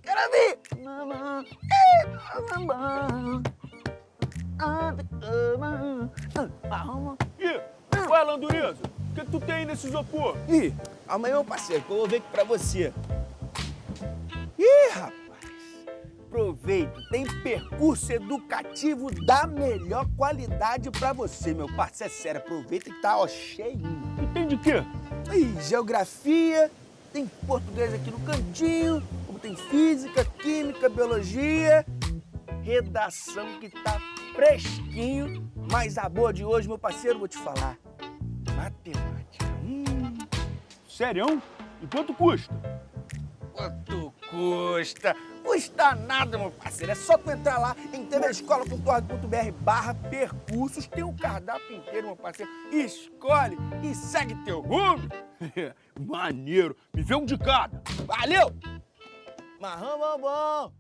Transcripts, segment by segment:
Quero ver! Ih, ué, Landuriza, o que tu tem aí nesse isopor? Ih, amanhã, meu parceiro, que eu vou ver aqui pra você. Ih, rapaz, aproveita, tem percurso educativo da melhor qualidade pra você, meu parceiro. É sério, aproveita que tá, ó, cheinho. E tem de quê? Ih, geografia, tem português aqui no cantinho, como tem física, química, biologia, redação que tá fresquinho, mas a boa de hoje, meu parceiro, vou te falar, matemática. Sério? E quanto custa? Quanto custa? Custa nada, meu parceiro. É só tu entrar lá em tvescola.org.br/percursos. Tem um cardápio inteiro, meu parceiro. Escolhe e segue teu rumo. Maneiro, me vê um de cada. Valeu! Marrão bom.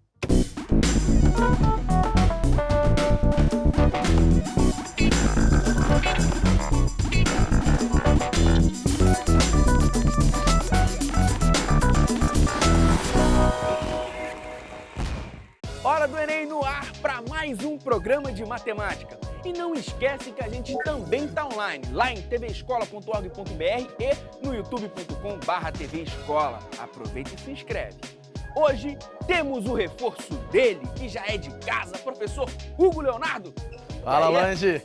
Hora do Enem no ar para mais um programa de matemática. E não esquece que a gente também tá online, lá em tvescola.org.br e no youtube.com/tvescola. Aproveita e se inscreve. Hoje temos o reforço dele, que já é de casa, professor Hugo Leonardo. Fala, E aí, Lange.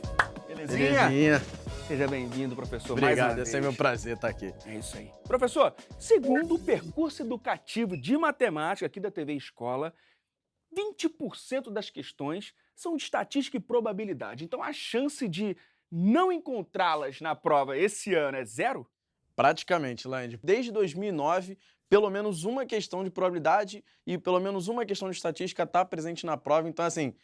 Belezinha? Seja bem-vindo, professor. Obrigado, mais uma esse é vez. meu prazer estar aqui. É isso aí. Professor, segundo o percurso educativo de matemática aqui da TV Escola, 20% das questões são de estatística e probabilidade. Então a chance de não encontrá-las na prova esse ano é zero? Praticamente, Lange. Desde 2009, pelo menos uma questão de probabilidade e pelo menos uma questão de estatística está presente na prova. Então, assim,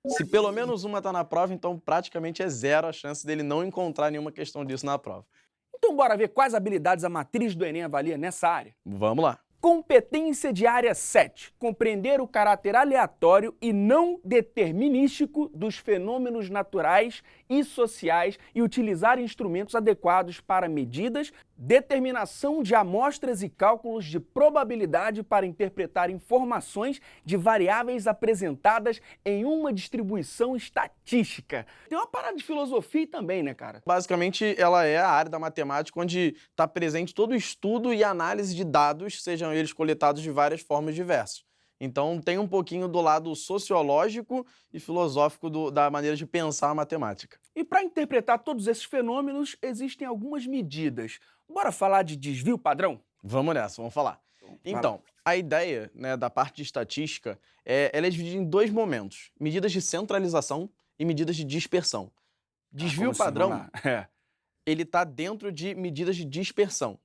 se pelo menos uma está na prova, então praticamente é zero a chance dele não encontrar nenhuma questão disso na prova. Então bora ver quais habilidades a matriz do Enem avalia nessa área? Vamos lá. Competência de área 7. Compreender o caráter aleatório e não determinístico dos fenômenos naturais e sociais e utilizar instrumentos adequados para medidas, determinação de amostras e cálculos de probabilidade para interpretar informações de variáveis apresentadas em uma distribuição estatística. Tem uma parada de filosofia também, né, cara? Basicamente, ela é a área da matemática onde está presente todo o estudo e análise de dados, sejam eles coletados de várias formas diversas. Então, tem um pouquinho do lado sociológico e filosófico da maneira de pensar a matemática. E para interpretar todos esses fenômenos, existem algumas medidas. Bora falar de desvio padrão? Vamos nessa, vamos falar. Então, a ideia, né, da parte de estatística, ela é dividida em dois momentos: medidas de centralização e medidas de dispersão. Desvio padrão, ele está dentro de medidas de dispersão.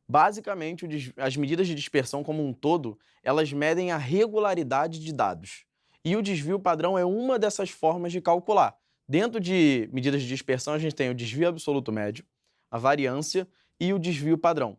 Basicamente, as medidas de dispersão como um todo, elas medem a regularidade de dados. E o desvio padrão é uma dessas formas de calcular. Dentro de medidas de dispersão, a gente tem o desvio absoluto médio, a variância e o desvio padrão.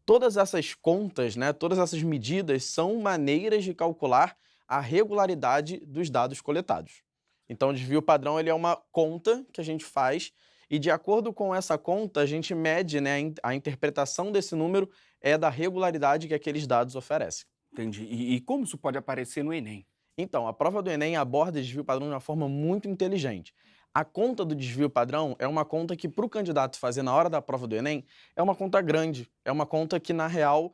Todas essas contas, né, todas essas medidas são maneiras de calcular a regularidade dos dados coletados. Então, o desvio padrão ele é uma conta que a gente faz e, de acordo com essa conta, a gente mede, né, a interpretação desse número é da regularidade que aqueles dados oferecem. Entendi. E como isso pode aparecer no Enem? Então, a prova do Enem aborda o desvio padrão de uma forma muito inteligente. A conta do desvio padrão é uma conta que, para o candidato fazer na hora da prova do Enem, é uma conta grande. É uma conta que, na real,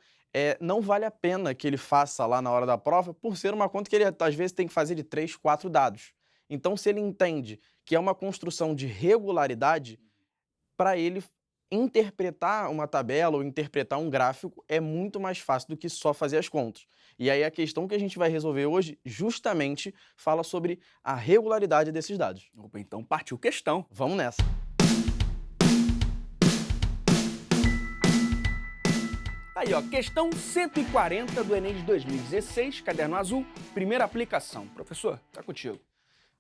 não vale a pena que ele faça lá na hora da prova, por ser uma conta que ele, às vezes, tem que fazer de 3, 4 dados. Então, se ele entende que é uma construção de regularidade, para ele interpretar uma tabela ou interpretar um gráfico é muito mais fácil do que só fazer as contas. E aí a questão que a gente vai resolver hoje justamente fala sobre a regularidade desses dados. Opa, então partiu questão. Vamos nessa. Aí, ó, questão 140 do Enem de 2016, caderno azul, primeira aplicação. Professor, tá contigo.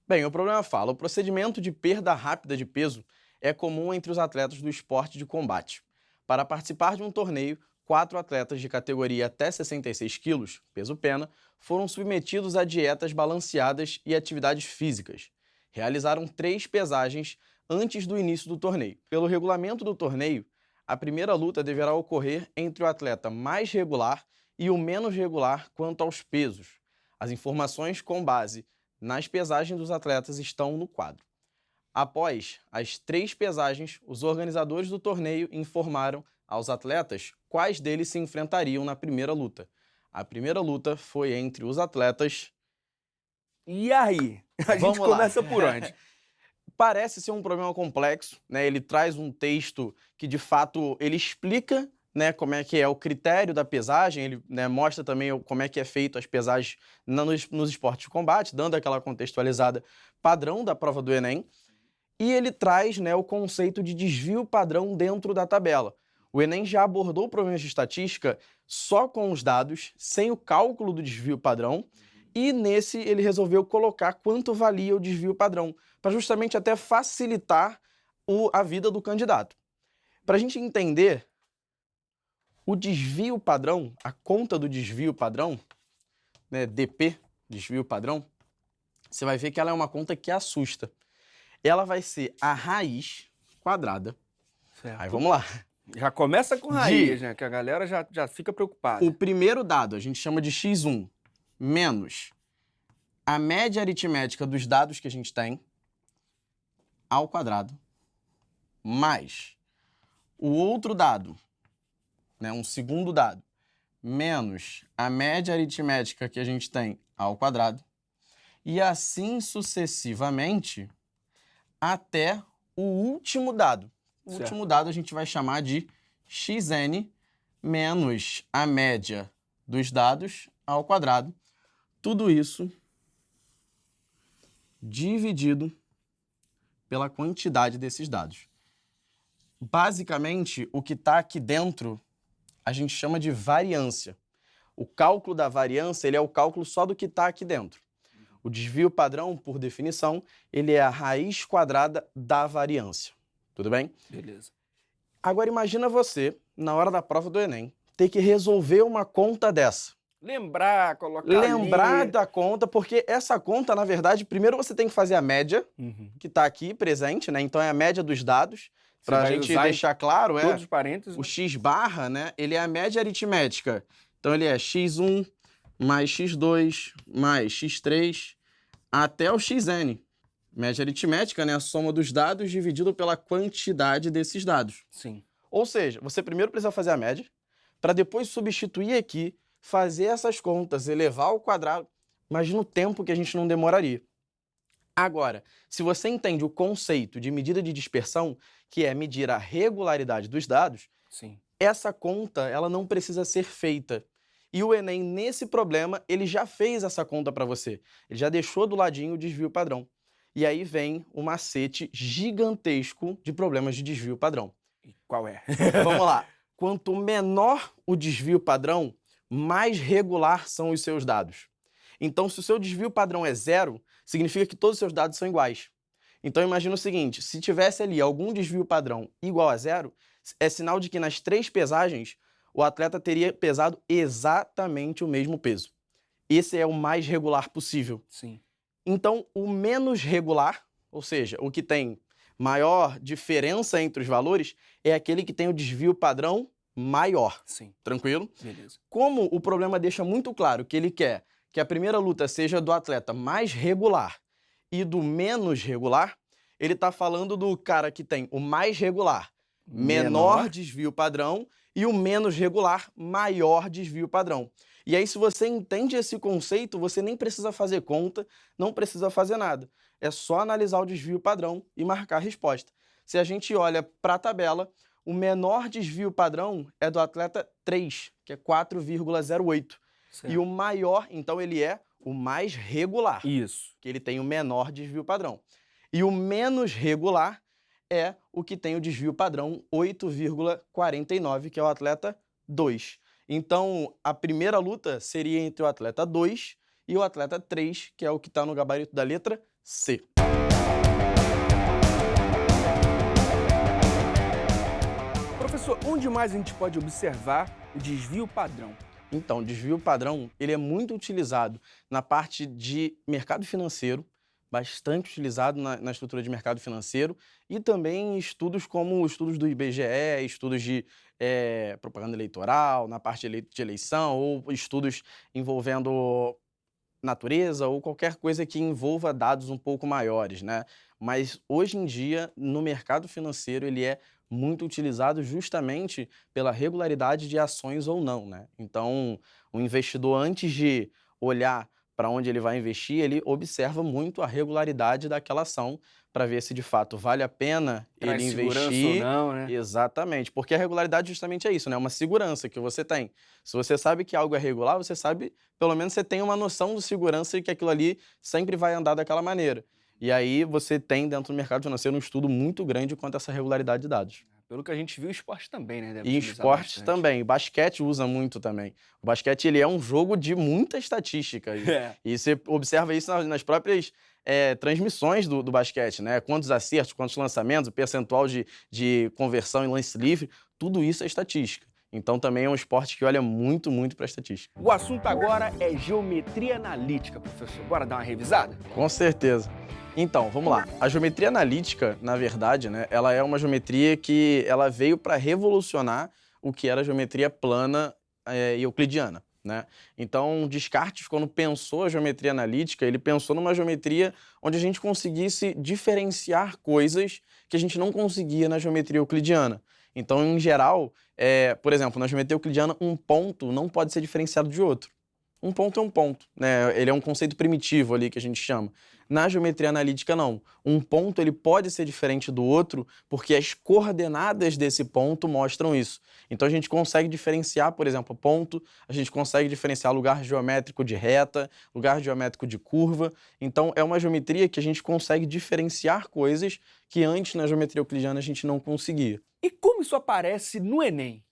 Bem, o problema fala: o procedimento de perda rápida de peso é comum entre os atletas do esporte de combate. Para participar de um torneio, 4 atletas de categoria até 66 quilos, peso pena, foram submetidos a dietas balanceadas e atividades físicas. Realizaram 3 pesagens antes do início do torneio. Pelo regulamento do torneio, a primeira luta deverá ocorrer entre o atleta mais regular e o menos regular quanto aos pesos. As informações com base nas pesagens dos atletas estão no quadro. Após as 3 pesagens, os organizadores do torneio informaram aos atletas quais deles se enfrentariam na primeira luta. A primeira luta foi entre os atletas... E aí? A gente começa por onde? Parece ser um problema complexo, né? Ele traz um texto que, de fato, ele explica, né, como é que é o critério da pesagem, ele, né, mostra também como é que é feito as pesagens nos esportes de combate, dando aquela contextualizada padrão da prova do Enem. E ele traz, né, o conceito de desvio padrão dentro da tabela. O Enem já abordou problemas de estatística só com os dados, sem o cálculo do desvio padrão, e nesse ele resolveu colocar quanto valia o desvio padrão, para justamente até facilitar a vida do candidato. Para a gente entender, o desvio padrão, a conta do desvio padrão, né, DP, desvio padrão, você vai ver que ela é uma conta que assusta. Ela vai ser a raiz quadrada. Certo. Aí vamos lá. Já começa com raiz, né? Que a galera já fica preocupada. O primeiro dado a gente chama de x1 menos a média aritmética dos dados que a gente tem ao quadrado, mais o outro dado, né, um segundo dado, menos a média aritmética que a gente tem ao quadrado, e assim sucessivamente até o último dado. O último dado a gente vai chamar de xn menos a média dos dados ao quadrado. Tudo isso dividido pela quantidade desses dados. Basicamente, o que está aqui dentro a gente chama de variância. O cálculo da variância ele é o cálculo só do que está aqui dentro. O desvio padrão, por definição, ele é a raiz quadrada da variância. Tudo bem? Beleza. Agora imagina você, na hora da prova do Enem, ter que resolver uma conta dessa. Lembrar da conta, porque essa conta, na verdade, primeiro você tem que fazer a média, que está aqui presente, né? Então é a média dos dados, para a gente deixar claro, todos os parênteses, o x barra, né? Ele é a média aritmética. Então ele é x1 mais x2 mais x3 até o xn. Média aritmética, né? A soma dos dados dividido pela quantidade desses dados. Sim. Ou seja, você primeiro precisa fazer a média, para depois substituir aqui, fazer essas contas, elevar ao quadrado. Imagina o tempo que a gente não demoraria. Agora, se você entende o conceito de medida de dispersão, que é medir a regularidade dos dados, sim, essa conta ela não precisa ser feita. E o Enem, nesse problema, ele já fez essa conta para você. Ele já deixou do ladinho o desvio padrão. E aí vem o macete gigantesco de problemas de desvio padrão. E qual é? Vamos lá. Quanto menor o desvio padrão, mais regular são os seus dados. Então, se o seu desvio padrão é 0, significa que todos os seus dados são iguais. Então, imagina o seguinte, se tivesse ali algum desvio padrão igual a 0, é sinal de que nas 3 pesagens, o atleta teria pesado exatamente o mesmo peso. Esse é o mais regular possível. Sim. Então, o menos regular, ou seja, o que tem maior diferença entre os valores, é aquele que tem o desvio padrão maior. Sim. Tranquilo? Beleza. Como o problema deixa muito claro que ele quer que a primeira luta seja do atleta mais regular e do menos regular, ele está falando do cara que tem o mais regular, menor desvio padrão, e o menos regular, maior desvio padrão. E aí, se você entende esse conceito, você nem precisa fazer conta, não precisa fazer nada. É só analisar o desvio padrão e marcar a resposta. Se a gente olha para a tabela, o menor desvio padrão é do atleta 3, que é 4,08. Certo. E o maior, então, ele é o mais regular. Isso. Que ele tem o menor desvio padrão. E o menos regular é o que tem o desvio padrão 8,49, que é o atleta 2. Então, a primeira luta seria entre o atleta 2 e o atleta 3, que é o que está no gabarito da letra C. Professor, onde mais a gente pode observar o desvio padrão? Então, o desvio padrão ele é muito utilizado na parte de mercado financeiro, bastante utilizado na estrutura de mercado financeiro e também em estudos como estudos do IBGE, estudos de propaganda eleitoral, na parte de eleição, ou estudos envolvendo natureza ou qualquer coisa que envolva dados um pouco maiores, né? Mas hoje em dia, no mercado financeiro, ele é muito utilizado justamente pela regularidade de ações ou não, né? Então, o investidor, antes de olhar para onde ele vai investir, ele observa muito a regularidade daquela ação para ver se de fato vale a pena Traz ele segurança investir. ou não, né? Exatamente, porque a regularidade justamente é isso, né? É uma segurança que você tem. Se você sabe que algo é regular, você sabe, pelo menos você tem uma noção de segurança e que aquilo ali sempre vai andar daquela maneira. E aí você tem dentro do mercado financeiro um estudo muito grande quanto a essa regularidade de dados. Pelo que a gente viu, o esporte também, né? Deve E utilizar esportes bastante. também. O basquete usa muito também. O basquete ele é um jogo de muita estatística. E você observa isso nas próprias transmissões do basquete, né? Quantos acertos, quantos lançamentos, o percentual de conversão em lance livre, tudo isso é estatística. Então também é um esporte que olha muito, muito para a estatística. O assunto agora é geometria analítica, professor. Bora dar uma revisada? Com certeza. Então, vamos lá. A geometria analítica, na verdade, né, ela é uma geometria que ela veio para revolucionar o que era a geometria plana e euclidiana, né? Então, Descartes, quando pensou a geometria analítica, ele pensou numa geometria onde a gente conseguisse diferenciar coisas que a gente não conseguia na geometria euclidiana. Então, em geral, por exemplo, na geometria euclidiana, um ponto não pode ser diferenciado de outro. Um ponto é um ponto, né? Ele é um conceito primitivo ali que a gente chama. Na geometria analítica, não. Um ponto ele pode ser diferente do outro porque as coordenadas desse ponto mostram isso. Então a gente consegue diferenciar, por exemplo, ponto, a gente consegue diferenciar lugar geométrico de reta, lugar geométrico de curva. Então é uma geometria que a gente consegue diferenciar coisas que antes na geometria euclidiana a gente não conseguia. E como isso aparece no Enem?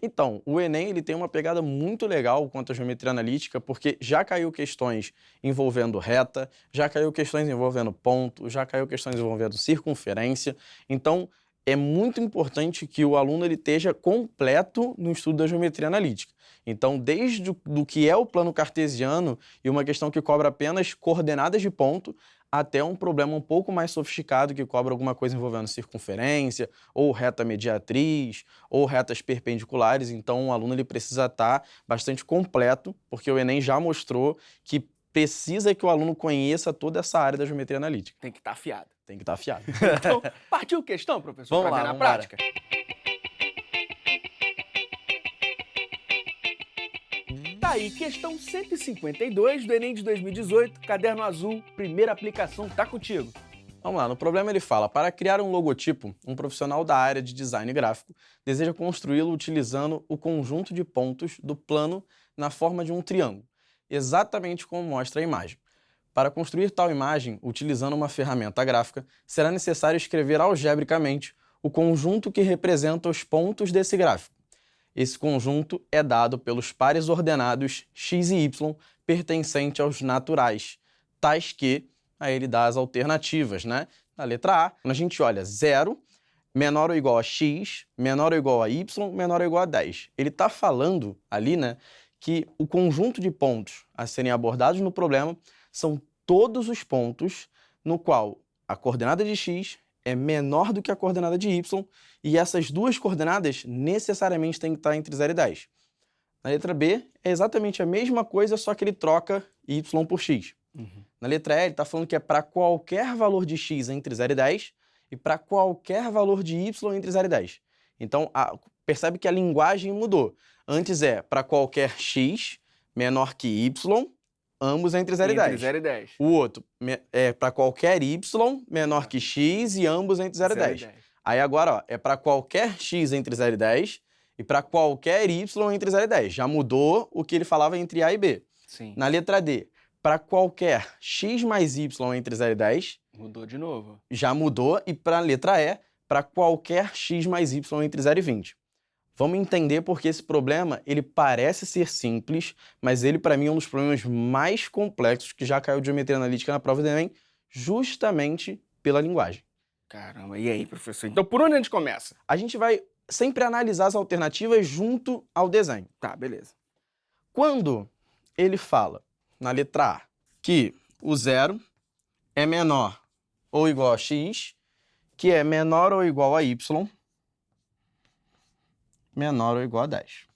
Então, o Enem ele tem uma pegada muito legal quanto à geometria analítica, porque já caiu questões envolvendo reta, já caiu questões envolvendo ponto, já caiu questões envolvendo circunferência. Então, é muito importante que o aluno ele esteja completo no estudo da geometria analítica. Então, desde do que é o plano cartesiano e uma questão que cobra apenas coordenadas de ponto, até um problema um pouco mais sofisticado que cobra alguma coisa envolvendo circunferência, ou reta mediatriz, ou retas perpendiculares. Então, o aluno ele precisa estar bastante completo, porque o Enem já mostrou que precisa que o aluno conheça toda essa área da geometria analítica. Tem que estar afiado. Tem que estar afiado. Então, partiu questão, professor? Vamos pra lá, ver na vamos prática? Tá aí, questão 152 do Enem de 2018, caderno azul, primeira aplicação, tá contigo. Vamos lá, no problema ele fala, para criar um logotipo, um profissional da área de design gráfico deseja construí-lo utilizando o conjunto de pontos do plano na forma de um triângulo, exatamente como mostra a imagem. Para construir tal imagem, utilizando uma ferramenta gráfica, será necessário escrever algebricamente o conjunto que representa os pontos desse gráfico. Esse conjunto é dado pelos pares ordenados x e y pertencentes aos naturais, tais que, aí ele dá as alternativas, né? Na letra A, quando a gente olha 0, menor ou igual a x, menor ou igual a y, menor ou igual a 10. Ele está falando ali, né, que o conjunto de pontos a serem abordados no problema são todos os pontos no qual a coordenada de x é menor do que a coordenada de y, e essas duas coordenadas necessariamente têm que estar entre 0 e 10. Na letra B, é exatamente a mesma coisa, só que ele troca y por x. Na letra E, ele está falando que é para qualquer valor de x entre 0 e 10 e para qualquer valor de y entre 0 e 10. Então, percebe que a linguagem mudou. Antes é para qualquer x menor que y, ambos entre 0 e 10. Entre 0 e 10. O outro é para qualquer y menor que x e ambos entre 0 e 10. Aí agora, ó, é para qualquer x entre 0 e 10 e para qualquer y entre 0 e 10. Já mudou o que ele falava entre A e B. Sim. Na letra D, para qualquer x mais y entre 0 e 10. Mudou de novo. Já mudou. E para a letra E, para qualquer x mais y entre 0 e 20. Vamos entender porque esse problema, ele parece ser simples, mas ele, para mim, é um dos problemas mais complexos que já caiu de geometria analítica na prova do Enem, justamente pela linguagem. Caramba, e aí, professor? Então, por onde a gente começa? A gente vai sempre analisar as alternativas junto ao desenho. Tá, beleza. Quando ele fala, na letra A, que o 0 é menor ou igual a x, que é menor ou igual a y, menor ou igual a 10.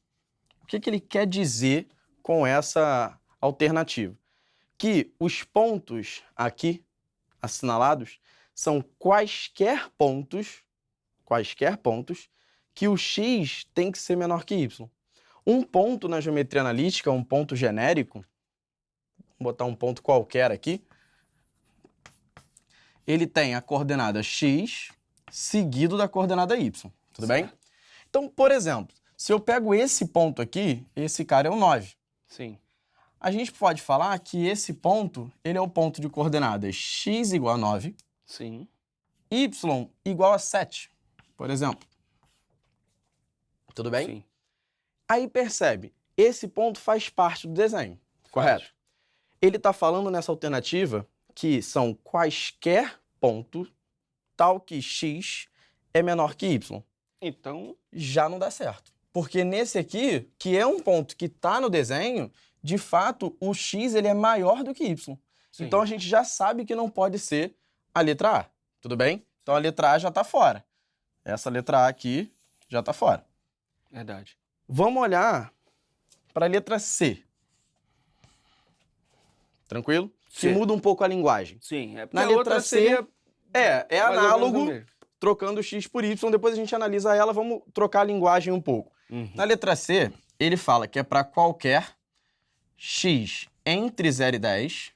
O que ele quer dizer com essa alternativa? Que os pontos aqui assinalados são quaisquer pontos que o x tem que ser menor que y. Um ponto na geometria analítica, um ponto genérico, vou botar um ponto qualquer aqui, ele tem a coordenada x seguido da coordenada y, tudo bem? Então, por exemplo, se eu pego esse ponto aqui, esse cara é o 9. Sim. A gente pode falar que esse ponto, ele é o ponto de coordenadas x igual a 9, Sim. y igual a 7, por exemplo. Tudo bem? Sim. Aí percebe, esse ponto faz parte do desenho, correto? Ele está falando nessa alternativa que são quaisquer pontos, tal que x é menor que y. Então, já não dá certo. Porque nesse aqui, que é um ponto que está no desenho, de fato, o x ele é maior do que y. sim. Então a gente já sabe que não pode ser a letra A, tudo bem? Então a letra A já está fora. Essa letra A aqui já está fora. Verdade. Vamos olhar para a letra C. Tranquilo? C. Que muda um pouco a linguagem. Sim. É Na letra C, é mais ou menos o análogo, mesmo. trocando x por y, depois a gente analisa ela, vamos trocar a linguagem um pouco. Na letra C, ele fala que é para qualquer x entre 0 e 10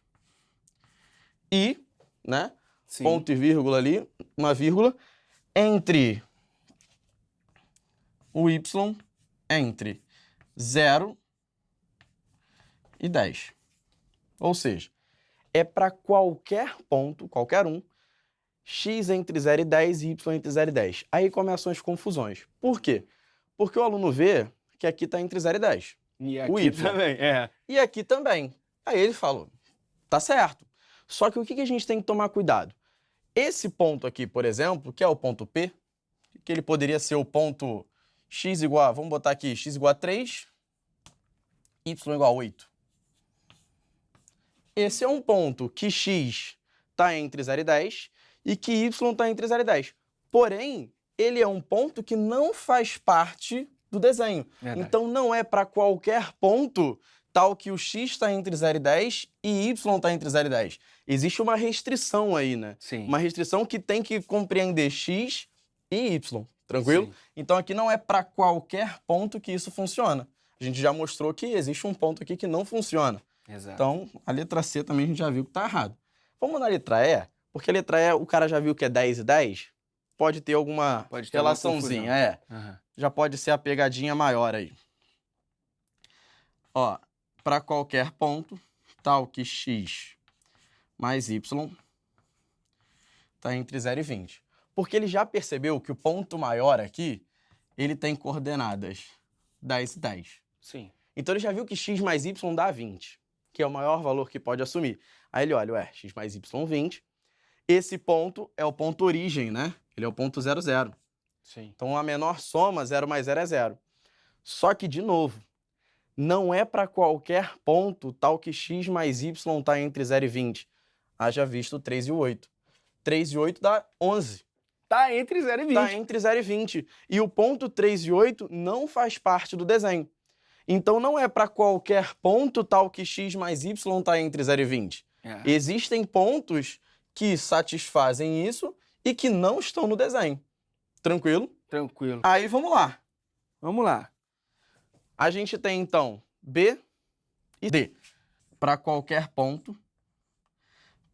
e, né, Sim. ponto e vírgula ali, uma vírgula, entre o y entre 0 e 10. Ou seja, é para qualquer ponto, qualquer um, x entre 0 e 10 e y entre 0 e 10. Aí começam as confusões. Por quê? Porque o aluno vê que aqui está entre 0 e 10. E O aqui y. também, E aqui também. Aí ele falou, tá certo. Só que o que a gente tem que tomar cuidado? Esse ponto aqui, por exemplo, que é o ponto P, que ele poderia ser o ponto x igual a, vamos botar aqui, x igual a 3, y igual a 8. Esse é um ponto que x está entre 0 e 10 e que y está entre 0 e 10. Porém, ele é um ponto que não faz parte do desenho. Verdade. Então, não é para qualquer ponto tal que o x está entre 0 e 10 e y está entre 0 e 10. Existe uma restrição aí, né? Sim. Uma restrição que tem que compreender x e y, tranquilo? Sim. Então, aqui não é para qualquer ponto que isso funciona. A gente já mostrou que existe um ponto aqui que não funciona. Exato. Então, a letra C também a gente já viu que está errado. Vamos na letra E, porque a letra E, o cara já viu que é 10 e 10, pode ter alguma Pode ter relaçãozinha. Já pode ser a pegadinha maior aí. Ó, para qualquer ponto, tal que x mais y está entre 0 e 20. Porque ele já percebeu que o ponto maior aqui, ele tem coordenadas 10 e 10. Sim. Então ele já viu que x mais y dá 20, que é o maior valor que pode assumir. Aí ele olha, x mais y 20. Esse ponto é o ponto origem, né? Ele é o ponto 0, 0. Sim. Então a menor soma, 0 mais 0 é 0. Só que, de novo, não é para qualquer ponto tal que x mais y está entre 0 e 20. Haja visto 3 e 8. 3 e 8 dá 11. Tá entre 0 e 20. Tá entre 0 e 20. E o ponto 3 e 8 não faz parte do desenho. Então não é para qualquer ponto tal que x mais y está entre 0 e 20. Existem pontos que satisfazem isso e que não estão no desenho. Tranquilo? Tranquilo. Aí vamos lá. Vamos lá. A gente tem então B e D. Para qualquer ponto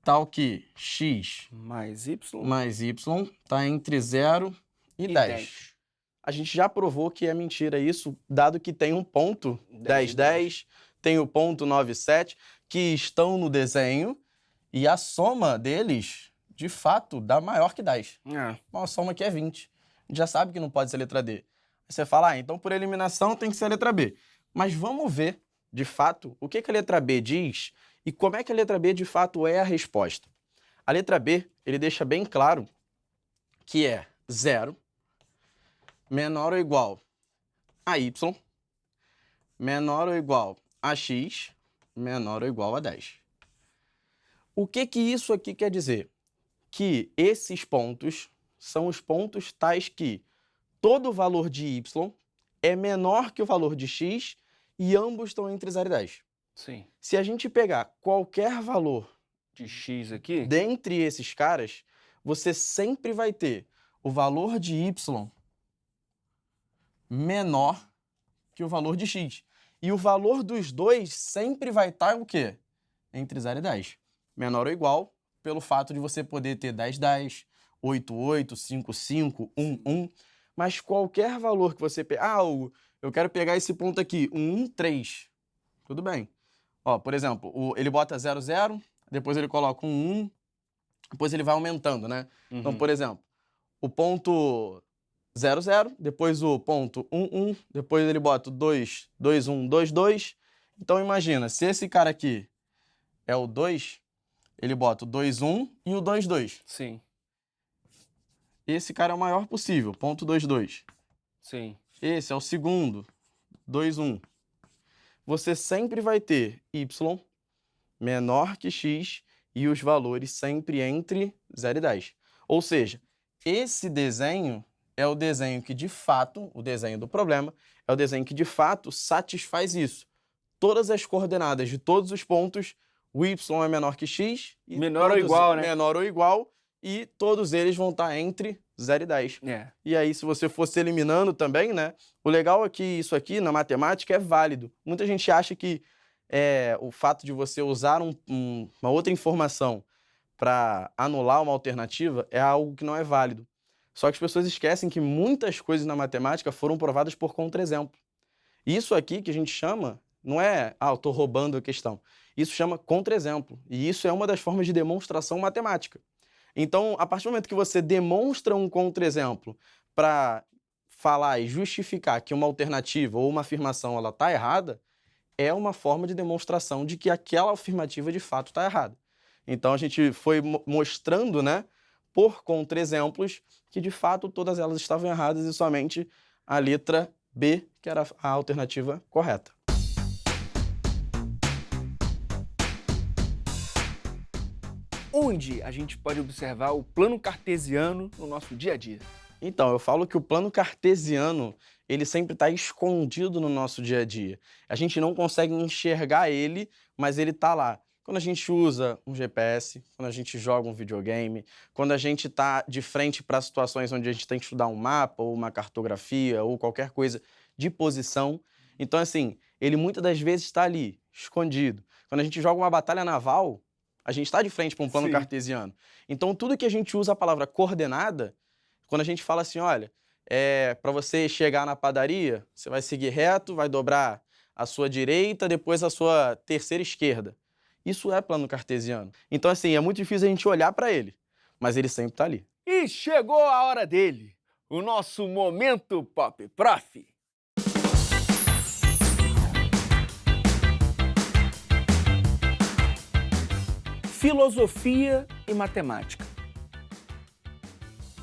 tal que x mais y está entre 0 e 10. A gente já provou que é mentira isso, dado que tem um ponto 10, 10, tem o ponto 9, 7, que estão no desenho, e a soma deles, de fato, dá maior que 10. Uma soma que é 20. A gente já sabe que não pode ser a letra D. Aí você fala, então por eliminação tem que ser a letra B. Mas vamos ver, de fato, o que a letra B diz e como é que a letra B, de fato, é a resposta. A letra B, ele deixa bem claro que é 0 menor ou igual a y, menor ou igual a x, menor ou igual a 10. O que isso aqui quer dizer? Que esses pontos são os pontos tais que todo valor de y é menor que o valor de x e ambos estão entre 0 e 10. Sim. Se a gente pegar qualquer valor De x aqui? dentre esses caras, você sempre vai ter o valor de y menor que o valor de x. E o valor dos dois sempre vai estar o quê? Entre 0 e 10. Menor ou igual, pelo fato de você poder ter 10, 10, 8, 8, 5, 5, 1, 1. Mas qualquer valor que você pegar... eu quero pegar esse ponto aqui, 1, 3. Tudo bem. Ó, por exemplo, ele bota 0, 0, depois ele coloca 1, 1, depois ele vai aumentando, né? Então, por exemplo, o ponto 0, 0, depois o ponto 1, 1, depois ele bota 2, 2, 1, 2, 2. Então, imagina, se esse cara aqui é o 2, ele bota o 2, 1 e o 2, 2. Sim. Esse cara é o maior possível, ponto 2, 2. Sim. Esse é o segundo, 2, 1. Você sempre vai ter y menor que x e os valores sempre entre 0 e 10. Ou seja, esse desenho é o desenho que de fato, o desenho do problema, é o desenho que de fato satisfaz isso. Todas as coordenadas de todos os pontos, o y é menor que x. E menor ou igual, né? Menor ou igual, e todos eles vão estar entre 0 e 10. É. E aí, se você fosse eliminando também, né? O legal é que isso aqui, na matemática, é válido. Muita gente acha que o fato de você usar uma outra informação para anular uma alternativa é algo que não é válido. Só que as pessoas esquecem que muitas coisas na matemática foram provadas por contra-exemplo. Isso aqui que a gente chama, não é, eu estou roubando a questão. Isso chama contra-exemplo. E isso é uma das formas de demonstração matemática. Então, a partir do momento que você demonstra um contra-exemplo para falar e justificar que uma alternativa ou uma afirmação ela está errada, é uma forma de demonstração de que aquela afirmativa de fato está errada. Então, a gente foi mostrando, né, por contra-exemplos, que de fato todas elas estavam erradas e somente a letra B, que era a alternativa correta. Onde a gente pode observar o plano cartesiano no nosso dia a dia? Então, eu falo que o plano cartesiano, ele sempre está escondido no nosso dia a dia. A gente não consegue enxergar ele, mas ele está lá. Quando a gente usa um GPS, quando a gente joga um videogame, quando a gente está de frente para situações onde a gente tem que estudar um mapa, ou uma cartografia, ou qualquer coisa de posição. Então, assim, ele muitas das vezes está ali, escondido. Quando a gente joga uma batalha naval, a gente está de frente para um plano cartesiano. Então, tudo que a gente usa a palavra coordenada, quando a gente fala assim, olha, para você chegar na padaria, você vai seguir reto, vai dobrar a sua direita, depois a sua terceira esquerda. Isso é plano cartesiano. Então, assim, é muito difícil a gente olhar para ele, mas ele sempre está ali. E chegou a hora dele, o nosso Momento Pop Prof. Filosofia e matemática.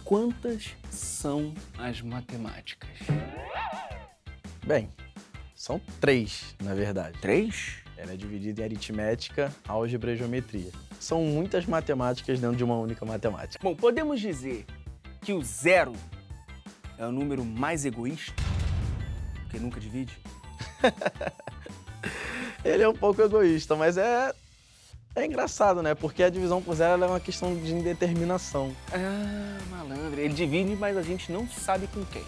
Quantas são as matemáticas? Bem, são 3, na verdade. 3? Ela é dividida em aritmética, álgebra e geometria. São muitas matemáticas dentro de uma única matemática. Bom, podemos dizer que o 0 é o número mais egoísta, porque nunca divide? Ele é um pouco egoísta, mas é engraçado, né? Porque a divisão por 0 ela é uma questão de indeterminação. Ah, malandro. Ele divide, mas a gente não sabe com quem.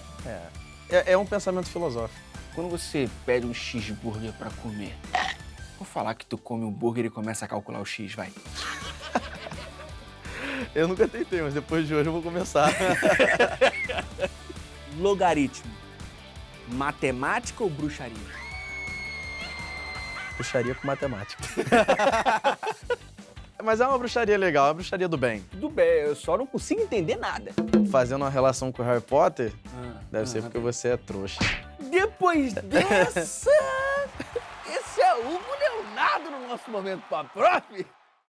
É um pensamento filosófico. Quando você pede um cheeseburger pra comer, vou falar que tu come um burger e começa a calcular o x, vai. Eu nunca tentei, mas depois de hoje eu vou começar. Logaritmo. Matemática ou bruxaria? Bruxaria com matemática. Mas é uma bruxaria legal, é uma bruxaria do bem. Tudo bem, eu só não consigo entender nada. Fazendo uma relação com o Harry Potter, deve ser porque você é trouxa. Depois dessa, esse é o Hugo Leonardo no nosso Momento Pop Prof.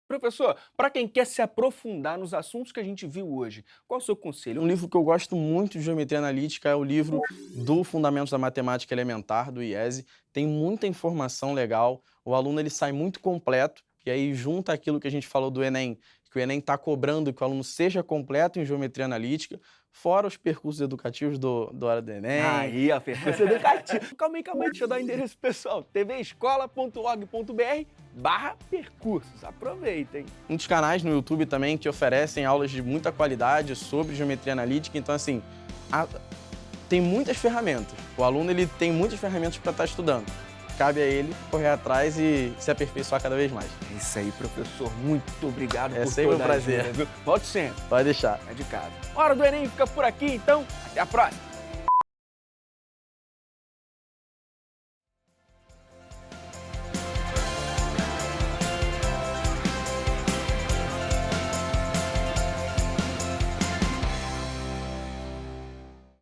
Professor, para quem quer se aprofundar nos assuntos que a gente viu hoje, qual é o seu conselho? Um livro que eu gosto muito de geometria analítica é o livro do Fundamentos da Matemática Elementar, do IESE. Tem muita informação legal, o aluno ele sai muito completo, e aí junta aquilo que a gente falou do Enem, que o Enem está cobrando que o aluno seja completo em geometria analítica, fora os percursos educativos do Hora do Enem. Aí, ó, percurso educativo. Calma aí, deixa eu dar o endereço pessoal. tvescola.org.br/percursos. Aproveitem. Muitos canais no YouTube também que oferecem aulas de muita qualidade sobre geometria analítica, então assim, tem muitas ferramentas. O aluno ele tem muitas ferramentas para estar estudando. Cabe a ele correr atrás e se aperfeiçoar cada vez mais. É isso aí, professor. Muito obrigado por sempre toda um prazer. a ajuda, viu? Volte sempre. Pode deixar. É de casa. Hora do Enem fica por aqui, então. Até a próxima.